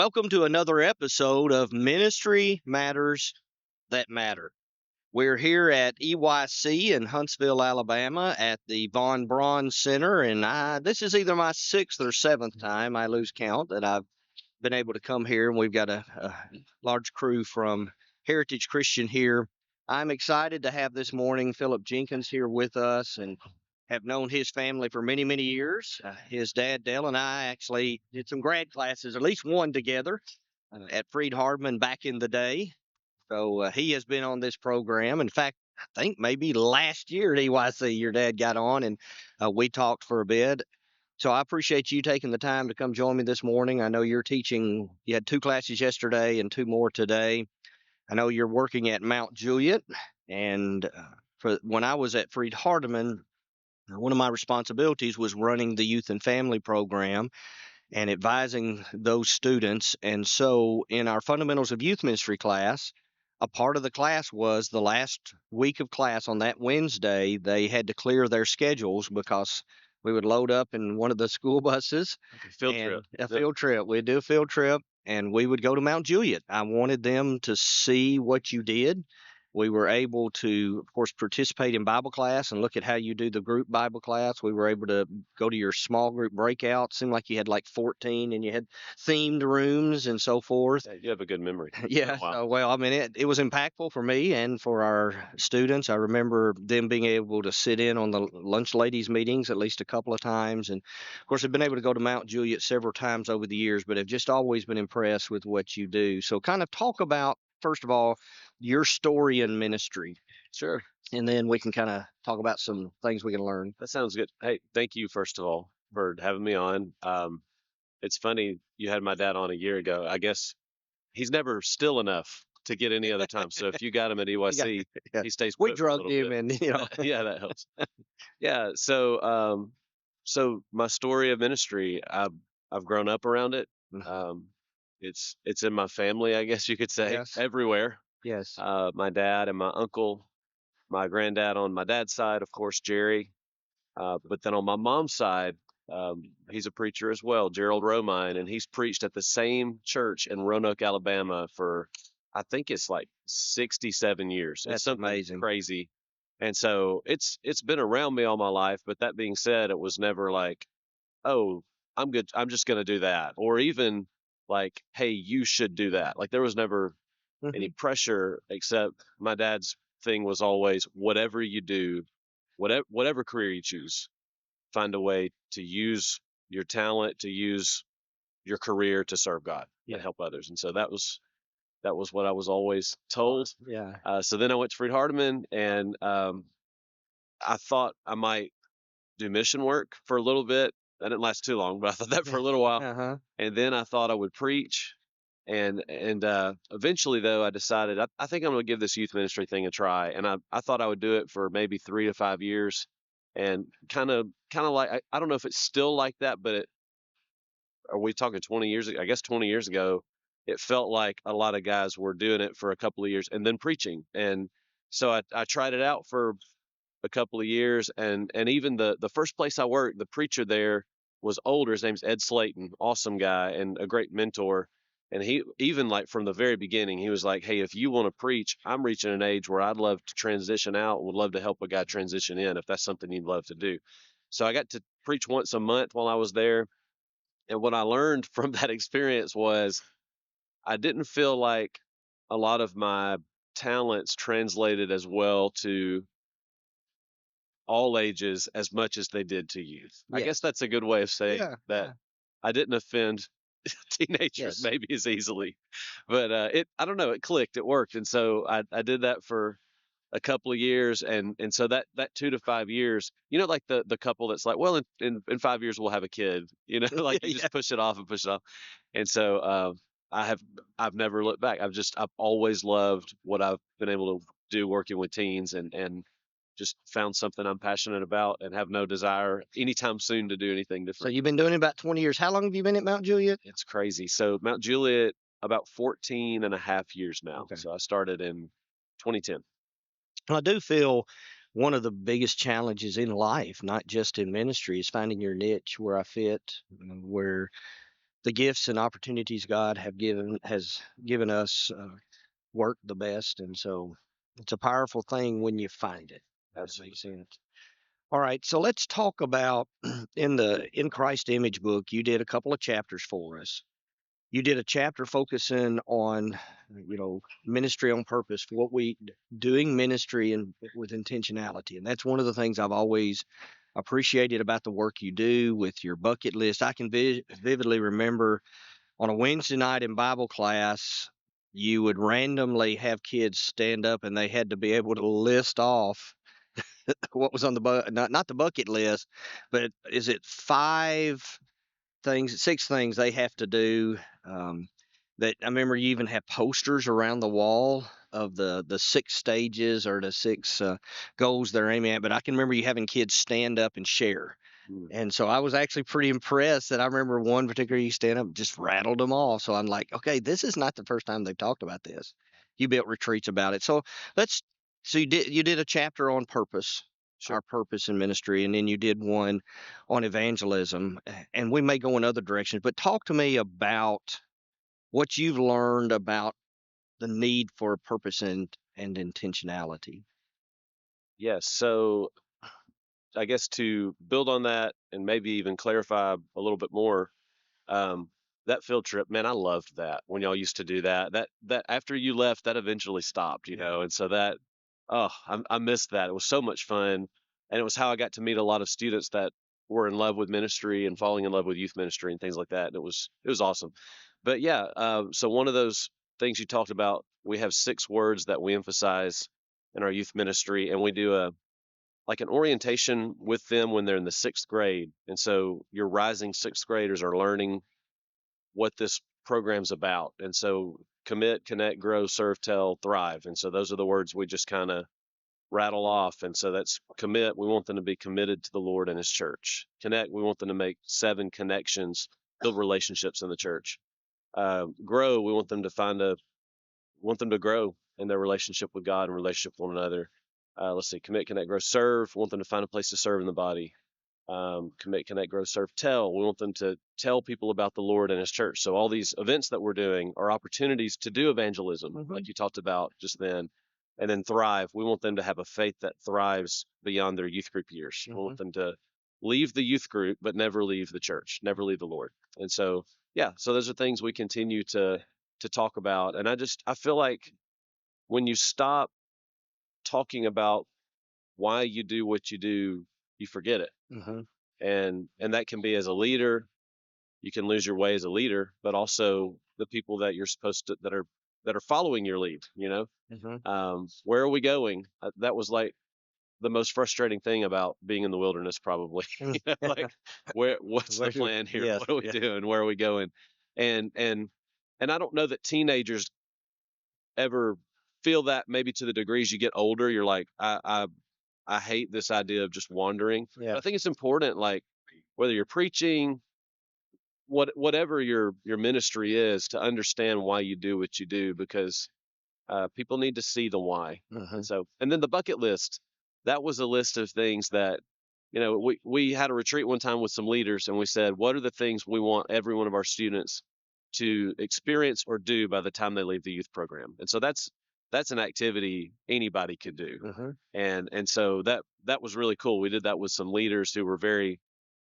Welcome to another episode of Ministry Matters That Matter. We're here at EYC in Huntsville, Alabama at the Von Braun Center, and this is either my sixth or seventh time, I lose count, that I've been able to come here, and we've got a large crew from Heritage Christian here. I'm excited to have this morning Philip Jenkins here with us, and have known his family for many, many years. His dad, Dale, and I actually did some grad classes, at least one together, at Freed Hardman back in the day. So he has been on this program. In fact, I think maybe last year at EYC, your dad got on and we talked for a bit. So I appreciate you taking the time to come join me this morning. I know you're teaching, you had two classes yesterday and two more today. I know you're working at Mount Juliet. And for when I was at Freed Hardman, one of my responsibilities was running the youth and family program and advising those students. And so in our Fundamentals of Youth Ministry class, a part of the class was the last week of class on that Wednesday, they had to clear their schedules because we would load up in one of the school buses. Field trip. A field trip. We'd do a field trip and we would go to Mount Juliet. I wanted them to see what you did. We were able to, of course, participate in Bible class and look at how you do the group Bible class. We were able to go to your small group breakout. Seemed like you had like 14 and you had themed rooms and so forth. Yeah, you have a good memory. Yeah. Wow. So, well, I mean, it was impactful for me and for our students. I remember them being able to sit in on the lunch ladies meetings at least a couple of times. And of course, I've been able to go to Mount Juliet several times over the years, but have just always been impressed with what you do. So kind of talk about, first of all, your story in ministry. Sure. And then we can kind of talk about some things we can learn. That sounds good. Hey, thank you, first of all, for having me on. It's funny, you had my dad on a year ago. I guess he's never still enough to get any other time. So if you got him at EYC, Yeah. he stays We put for a drugged little him bit. and, Yeah, that helps. Yeah. So my story of ministry, I've grown up around it. Um, it's in my family, I guess you could say, Yes. everywhere. Yes. My dad and my uncle, my granddad on my dad's side, of course, Jerry. But then on my mom's side, he's a preacher as well, Gerald Romine, and he's preached at the same church in Roanoke, Alabama for, I think it's like 67 years. That's It's something amazing. crazy. And so it's been around me all my life. But that being said, it was never like, oh, I'm good. I'm just going to do that. Or even like, hey, you should do that. Like there was never any pressure, except my dad's thing was always whatever you do, whatever career you choose, find a way to use your talent, to use your career to serve God and help others. And so that was what I was always told. Yeah. So then I went to Freed Hardeman, and I thought I might do mission work for a little bit. That didn't last too long, but I thought that for a little while. Uh-huh. And then I thought I would preach. And eventually, though, I decided I think I'm going to give this youth ministry thing a try. And I thought I would do it for maybe 3 to 5 years, and kind of like I don't know if it's still like that, but are we talking 20 years ago? I guess 20 years ago, it felt like a lot of guys were doing it for a couple of years and then preaching. And so I tried it out for a couple of years, and even the first place I worked, the preacher there was older. His name's Ed Slayton, awesome guy and a great mentor. And he, even like from the very beginning, he was like, hey, if you want to preach, I'm reaching an age where I'd love to transition out, would love to help a guy transition in if that's something you'd love to do. So I got to preach once a month while I was there. And what I learned from that experience was I didn't feel like a lot of my talents translated as well to all ages as much as they did to youth. I guess that's a good way of saying that I didn't offend teenagers maybe as easily, but I don't know, it clicked, it worked. And so I did that for a couple of years. And so that 2 to 5 years, like the couple that's like, well, in 5 years we'll have a kid, like you just push it off and push it off. And so I've never looked back. I've always loved what I've been able to do working with teens, and just found something I'm passionate about and have no desire anytime soon to do anything So different. you've been doing it about 20 years. How long have you been at Mount Juliet? It's crazy. So Mount Juliet, about 14 and a half years now. Okay. So I started in 2010. I do feel one of the biggest challenges in life, not just in ministry, is finding your niche where I fit, where the gifts and opportunities God has given us work the best, and so it's a powerful thing when you find it. That makes sense. All right, so let's talk about in Christ Image book. You did a couple of chapters for us. You did a chapter focusing on, ministry on purpose, what we doing ministry and with intentionality, and that's one of the things I've always appreciated about the work you do with your bucket list. I can vividly remember on a Wednesday night in Bible class, you would randomly have kids stand up and they had to be able to list off what was on the not the bucket list, but is it six things they have to do. That I remember you even have posters around the wall of the six stages or the six goals they're aiming at. But I can remember you having kids stand up and share. And so I was actually pretty impressed that I remember one particular you stand up and just rattled them all. So I'm like, okay, this is not the first time they've talked about this. You built retreats about it. So let's so you did a chapter on purpose, Sure. our purpose in ministry, and then you did one on evangelism. And we may go in other directions, but talk to me about what you've learned about the need for purpose and intentionality. Yes. So I guess to build on that and maybe even clarify a little bit more, um, that field trip, man, I loved that when y'all used to do that. That after you left, that eventually stopped, and so that, oh, I missed that. It was so much fun, and it was how I got to meet a lot of students that were in love with ministry and falling in love with youth ministry and things like that. And it was awesome. But yeah, so one of those things you talked about, we have 6 words that we emphasize in our youth ministry, and we do a like an orientation with them when they're in the 6th grade. And so your rising 6th graders are learning what this program's about. And so commit, connect, grow, serve, tell, thrive. And so those are the words we just kind of rattle off. And so that's commit. We want them to be committed to the Lord and his church. Connect. We want them to make 7 connections, build relationships in the church. Grow. We want them to grow in their relationship with God and relationship with one another. Let's see, commit, connect, grow, serve. We want them to find a place to serve in the body. Commit, connect, grow, serve, tell. We want them to tell people about the Lord and his church. So all these events that we're doing are opportunities to do evangelism, like you talked about just then. And then thrive. We want them to have a faith that thrives beyond their youth group years. We want them to leave the youth group, but never leave the church, never leave the Lord. And so, yeah, so those are things we continue to talk about. And I feel like when you stop talking about why you do what you do, you forget it. And that can be as a leader, you can lose your way as a leader, but also the people that you're supposed to that are following your lead. Where are we going? That was like the most frustrating thing about being in the wilderness, probably. Like, what's the plan here? Yes, What are we doing? Where are we going? And I don't know that teenagers ever feel that. Maybe to the degrees you get older, you're like, I hate this idea of just wandering. Yeah. But I think it's important, like whether you're preaching, whatever your ministry is, to understand why you do what you do, because people need to see the why. And then the bucket list, that was a list of things that, we had a retreat one time with some leaders, and we said, what are the things we want every one of our students to experience or do by the time they leave the youth program? And so that's an activity anybody could do. And so that was really cool. We did that with some leaders who were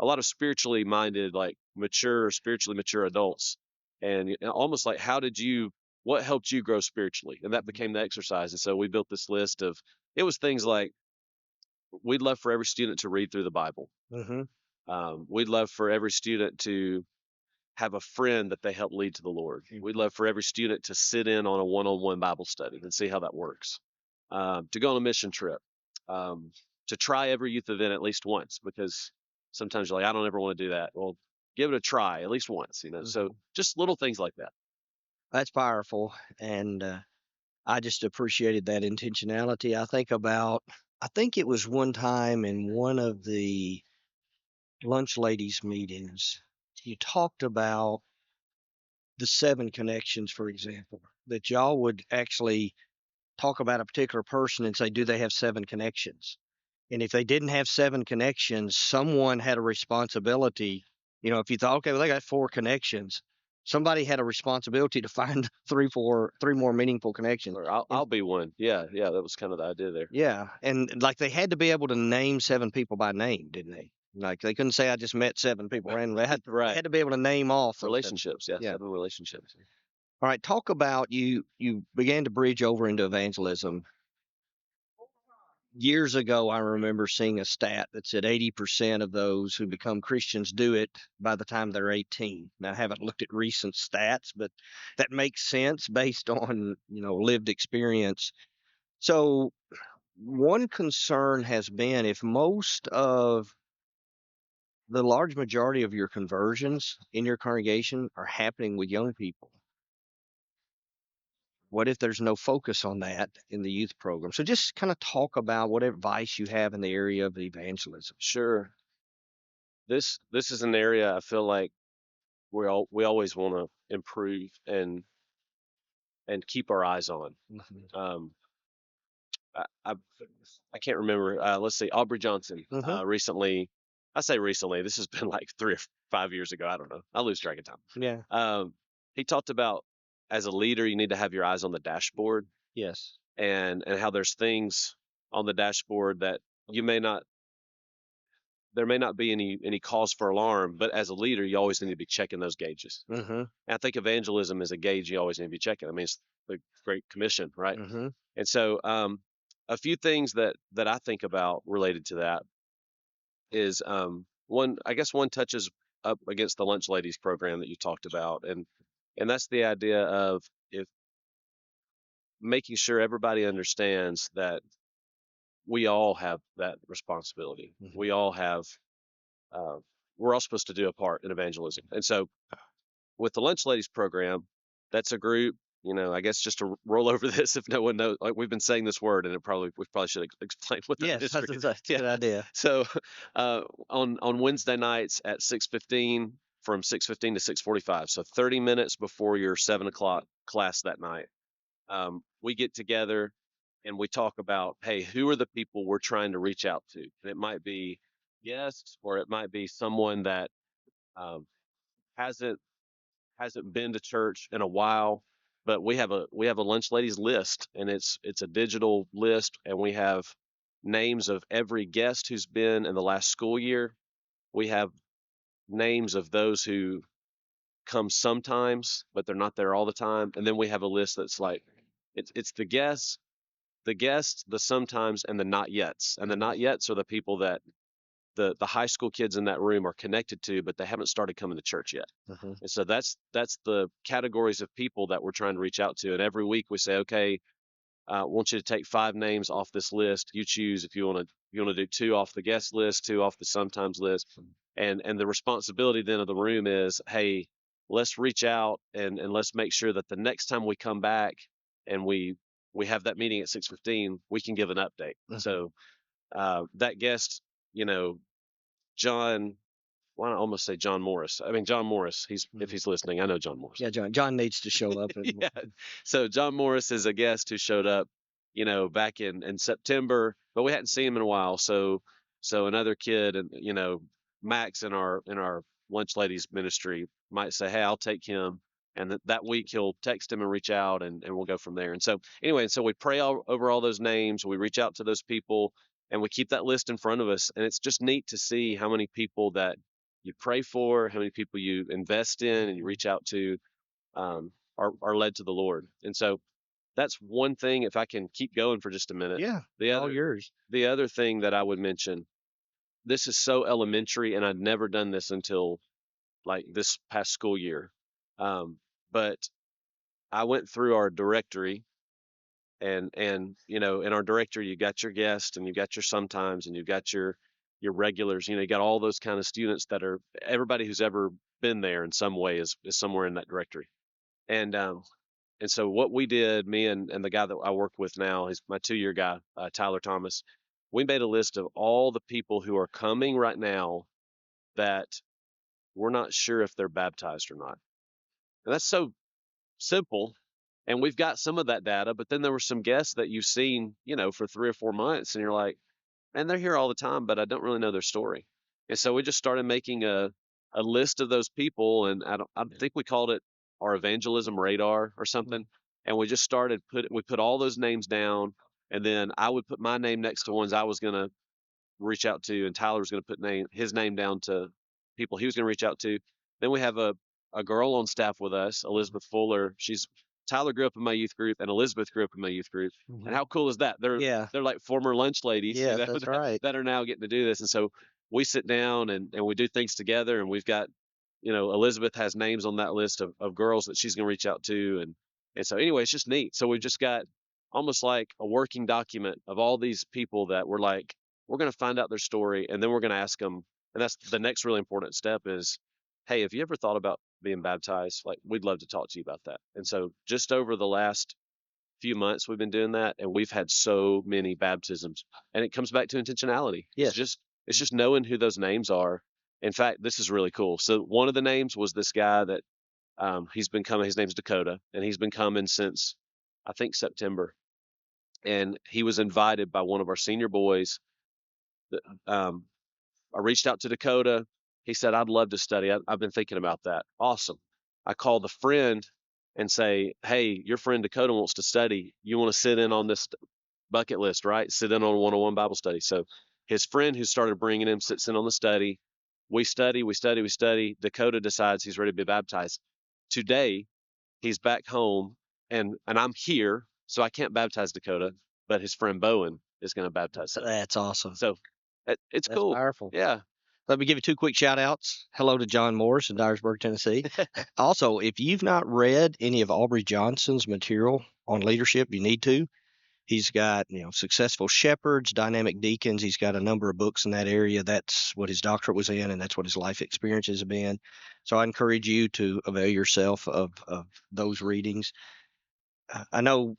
a lot of spiritually minded, like spiritually mature adults. And almost like, what helped you grow spiritually? And that became the exercise. And so we built this list of, it was things like, we'd love for every student to read through the Bible. We'd love for every student to have a friend that they help lead to the Lord. We'd love for every student to sit in on a one-on-one Bible study and see how that works. To go on a mission trip, to try every youth event at least once, because sometimes you're like, I don't ever want to do that. Well, give it a try at least once, So just little things like that. That's powerful, and I just appreciated that intentionality. I think it was one time in one of the lunch ladies meetings, you talked about the 7 connections, for example, that y'all would actually talk about a particular person and say, do they have 7 connections? And if they didn't have 7 connections, someone had a responsibility You know, if you thought, okay, well, they got 4 connections, somebody had a responsibility to find 3 more meaningful connections. Or I'll be one. Yeah, yeah, that was kind of the idea there. Yeah, and like they had to be able to name 7 people by name, didn't they? Like they couldn't say I just met 7 people randomly. They Right. had to be able to name off those 7. Relationships, yes, Yeah. having relationships. All right, talk about you began to bridge over into evangelism. Years ago, I remember seeing a stat that said 80% of those who become Christians do it by the time they're 18. Now, I haven't looked at recent stats, but that makes sense based on, lived experience. So, one concern has been if most of the large majority of your conversions in your congregation are happening with young people, what if there's no focus on that in the youth program? So just kind of talk about what advice you have in the area of evangelism. Sure. This is an area I feel like we always want to improve and keep our eyes on. Mhm. Um, I can't remember. Let's see, Aubrey Johnson Mhm. recently. I say recently. This has been like 3 or 5 years ago. I don't know. I lose track of time. Yeah. He talked about as a leader, you need to have your eyes on the dashboard Yes. and how there's things on the dashboard that you may not there may not be any cause for alarm, but as a leader, you always need to be checking those gauges. Mhm. And I think evangelism is a gauge you always need to be checking. I mean, it's the Great Commission, right? Mhm. And so, a few things that I think about related to that is one. I guess one touches up against the lunch ladies program that you talked about, and that's the idea of if making sure everybody understands that we all have that responsibility. Mhm. We all have. Uh, we're all supposed to do a part in evangelism, and so with the lunch ladies program, that's a group. I guess just to roll over this, if no one knows, like we've been saying this word, and we probably should explain what the Yes, ministry. that's a Yeah. good idea. So, on Wednesday nights at 6:15, from 6:15 to 6:45, so 30 minutes before your 7 o'clock class that night, we get together and we talk about, hey, who are the people we're trying to reach out to? And it might be guests, or it might be someone that um, hasn't hasn't been to church in a while, but we have a lunch ladies list, and it's a digital list, and we have names of every guest who's been in the last school year. We have names of those who come sometimes, but they're not there all the time. And then we have a list that's like it's the guests, the sometimes, and the not yets. And the Mhm. not yets are the people that the high school kids in that room are connected to, but they haven't started coming to church yet. Mhm. And so that's the categories of people that we're trying to reach out to. And every week we say, okay, I want you to take 5 names off this list. You choose if you want to do 2 off the guest list, 2 off the sometimes list. And the responsibility then of the room is, hey, let's reach out and let's make sure that the next time we come back and we have that meeting at 6:15, we can give an update. Mhm. So that guest, you know, John, why don't I almost say John Morris? I mean, John Morris, if Mhm. he's listening, I know John Morris. Yeah, John needs to show up. Yeah. So John Morris is a guest who showed up, back in September, but we hadn't seen him in a while. So another kid, and Max in our lunch ladies ministry might say, hey, I'll take him. And that week he'll text him and reach out, and we'll go from there. And so anyway, so we pray over all those names. We reach out to those people, and we keep that list in front of us. And it's just neat to see how many people that you pray for, how many people you invest in and you reach out to, um, are led to the Lord. And so that's one thing. If I can keep going for just a minute, Yeah, the all other yours. the other thing that I would mention, this is so elementary, and I'd never done this until like this past school year. But I went through our directory, and in our directory you got your guest, and you got your sometimes, and you got your regulars. You got all those kind of students that are everybody who's ever been there in some way is somewhere in that directory. And so what we did, me and the guy that I work with now, he's my 2-year guy, Tyler Thomas. We made a list of all the people who are coming right now that we're not sure if they're baptized or not. And that's so simple. And we've got some of that data, but then there were some guests that you've seen, for 3 or 4 months, and you're like, man, they're here all the time, but I don't really know their story. And so we just started making a list of those people, and I think we called it our evangelism radar or something. And we just started we put all those names down, and then I would put my name next to ones I was gonna reach out to, and Tyler was gonna put his name down to people he was gonna reach out to. Then we have a girl on staff with us, Elizabeth Fuller. Tyler grew up in my youth group, and Elizabeth grew up in my youth group. And how cool is that? Yeah. They're like former lunch ladies, Yes, that's right. that are now getting to do this. And so we sit down and we do things together, and we've got, Elizabeth has names on that list of girls that she's going to reach out to. And so anyway, it's just neat. So we've just got almost like a working document of all these people that we're like, we're going to find out their story, and then we're going to ask them. And that's the next really important step is, hey, have you ever thought about being baptized? Like, we'd love to talk to you about that. And so just over the last few months, we've been doing that, and we've had so many baptisms. And it comes back to intentionality. Yes. It's just knowing who those names are. In fact, this is really cool. So one of the names was this guy that he's been coming. His name's Dakota, and he's been coming since I think September. And he was invited by one of our senior boys. Um, I reached out to Dakota. He said, I'd love to study. I've been thinking about that. Awesome. I called a friend and say, hey, your friend Dakota wants to study. You want to sit in on this bucket list, right? Sit in on a 101 Bible study. So his friend who started bringing him sits in on the study. We study. Dakota decides he's ready to be baptized. Today, he's back home, and I'm here, so I can't baptize Dakota, but his friend Bowen is going to baptize him. That's awesome. So it's That's cool. powerful. Yeah. Let me give you 2 quick shout outs. Hello to John Morris in Dyersburg, Tennessee. Also, if you've not read any of Aubrey Johnson's material on leadership, you need to. He's got, Successful Shepherds, Dynamic Deacons. He's got a number of books in that area. That's what his doctorate was in, and that's what his life experiences have been. So I encourage you to avail yourself of those readings. I know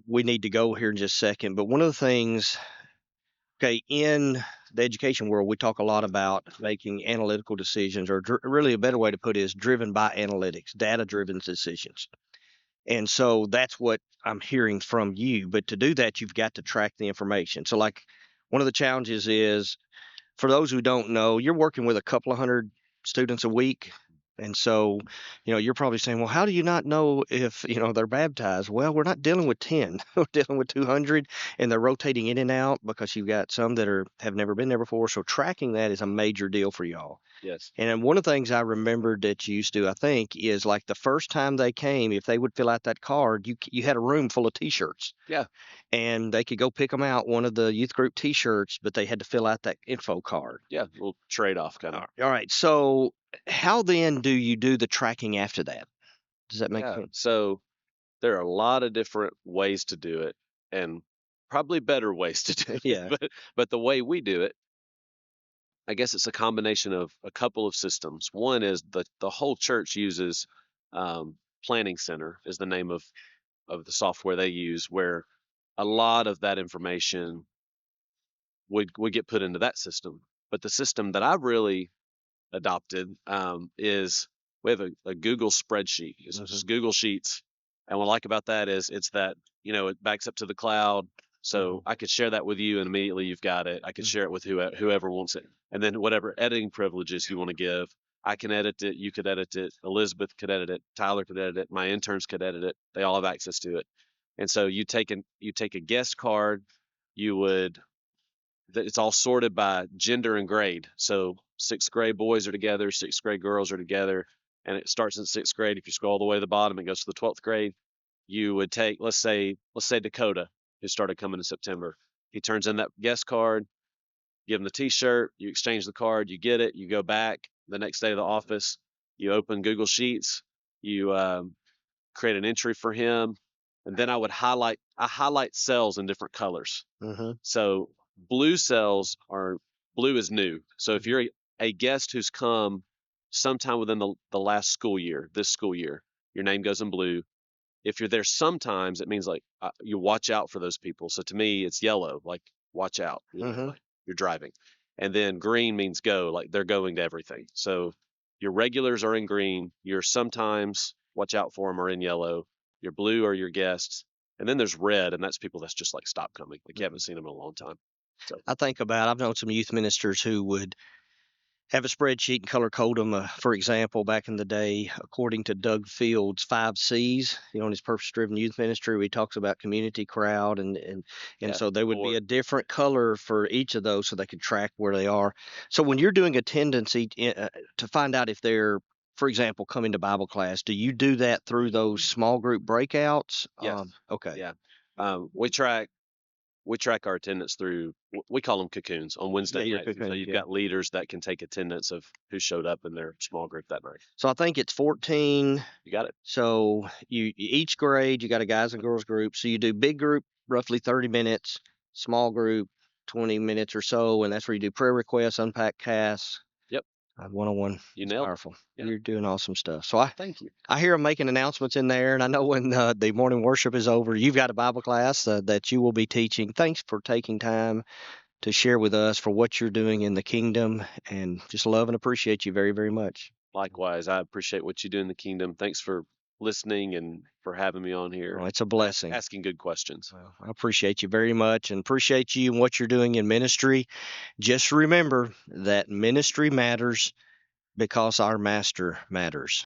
we need to go here in just a second, but one of the things, okay, in the education world, we talk a lot about making analytical decisions, or really a better way to put it is driven by analytics, data-driven decisions. And so that's what I'm hearing from you. But to do that, you've got to track the information. So like one of the challenges is, for those who don't know, you're working with a couple of hundred students a week. And so, you're probably saying, well, how do you not know if, they're baptized? Well, we're not dealing with 10, we're dealing with 200, and they're rotating in and out because you've got some that have never been there before. So tracking that is a major deal for y'all. Yes. And then one of the things I remembered that you used to, I think, is like the first time they came, if they would fill out that card, you had a room full of T-shirts. Yeah. And they could go pick them out, one of the youth group T-shirts, but they had to fill out that info card. Yeah. A little trade off kind of. All right. So how then do you do the tracking after that? Does that make sense? So there are a lot of different ways to do it, and probably better ways to do it. Yeah. But the way we do it, I guess it's a combination of a couple of systems. One is the whole church uses Planning Center is the name of the software they use, where a lot of that information would get put into that system. But the system that I've really adopted is we have a Google spreadsheet. It's just Google Sheets. And what I like about that is it's that, it backs up to the cloud. So I could share that with you, and immediately you've got it. I could share it with whoever wants it. And then whatever editing privileges you want to give, I can edit it. You could edit it. Elizabeth could edit it. Tyler could edit it. My interns could edit it. They all have access to it. And so you take a guest card. It's all sorted by gender and grade. So 6th grade boys are together, 6th grade girls are together, and it starts in 6th grade. If you scroll all the way to the bottom, it goes to the 12th grade. You would take, let's say Dakota, who started coming in September. He turns in that guest card, give him the T-shirt, you exchange the card, you get it, you go back the next day to the office, you open Google Sheets, you create an entry for him, and then I highlight cells in different colors. So blue cells blue is new. So if you're a guest who's come sometime within the last school year, this school year, your name goes in blue. If you're there sometimes, it means like you watch out for those people. So to me, it's yellow, like watch out. Like you're driving. And then green means go, like they're going to everything. So your regulars are in green. Your sometimes watch out for them are in yellow. Your blue are your guests. And then there's red, and that's people that's just like stop coming. Like you haven't seen them in a long time. So I think I've known some youth ministers who would have a spreadsheet and color code them. For example, back in the day, according to Doug Field's 5 C's, in his purpose-driven youth ministry, where he talks about community, crowd, and Yeah, so there would be core. a different color for each of those so they could track where they are. So when you're doing attendance to find out if they're, for example, coming to Bible class, do you do that through those small group breakouts? Yes. Okay. Yeah. We track our attendance through, we call them cocoons on Wednesday Yeah, your nights. And so cocoons, you've yeah. got leaders that can take attendance of who showed up in their small group that night. So I think it's 14. You got it. So each grade, you got a guys and girls group. So you do big group, roughly 30 minutes, small group, 20 minutes or so. And that's where you do prayer requests, unpack casts. Yep. One-on-one. You It's nailed it. powerful. Yeah. You're doing awesome stuff. So Thank you. I hear them making announcements in there, and I know when the morning worship is over, you've got a Bible class that you will be teaching. Thanks for taking time to share with us for what you're doing in the kingdom, and just love and appreciate you very, very much. Likewise, I appreciate what you do in the kingdom. Thanks for listening and for having me on here. Well, it's a blessing. Asking good questions. Well, I appreciate you very much and appreciate you and what you're doing in ministry. Just remember that ministry matters because our master matters.